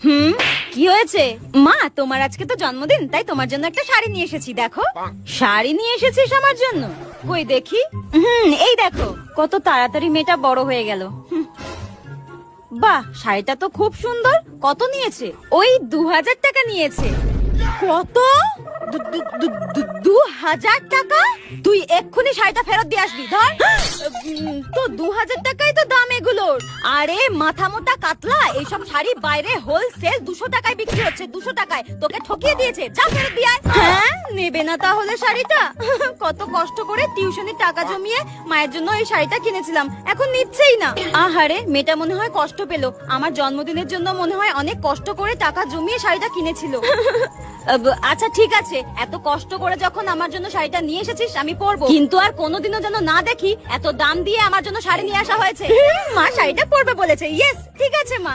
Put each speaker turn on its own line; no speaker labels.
হুম, কি হয়েছে? মা, তোমার আজকে তো জন্মদিন, তাই তোমার জন্য একটা শাড়ি নিয়ে এসেছি। দেখো। শাড়ি নিয়ে এসেছিস আমার জন্য? কই দেখি। এই দেখো, কত তাড়াতাড়ি মেয়েটা বড় হয়ে গেল। বাহ, শাড়িটা তো খুব সুন্দর। কত নিয়েছে? ওই 2000 টাকা নিয়েছে। কত? 2000 টাকা? তুই এক্ষুনি শাড়িটা ফেরত দিয়ে আসবি। ধর। তো 2000 টাকাই তো দাম এগুলোর। আরে মাথা মোটা কাতলা, এইসব শাড়ি বাইরে হোলসেল 200 টাকায় বিক্রি হচ্ছে। 200 টাকায় তোকে ঠকিয়ে দিয়েছে। যা ফেরত দিয়ে আয়। হ্যাঁ, নেবে না তাহলে শাড়িটা? কত কষ্ট করে টিউশনের টাকা জমিয়ে মায়ের জন্য এই শাড়িটা কিনেছিলাম, এখন নিচ্ছেই না। আহারে, মেয়েটা মনে হয় কষ্ট পেলো। আমার জন্মদিনের জন্য মনে হয় অনেক কষ্ট করে টাকা জমিয়ে শাড়িটা কিনেছিল। আচ্ছা ঠিক আছে, এত কষ্ট করে যখন আমার জন্য শাড়িটা নিয়ে এসেছিস আমি পরবো, কিন্তু আর কোনোদিনও যেন না দেখি এত দাম দিয়ে আমার জন্য শাড়ি নিয়ে আসা হয়েছে। মা শাড়িটা পরবে বলেছে। ইয়েস, ঠিক আছে মা।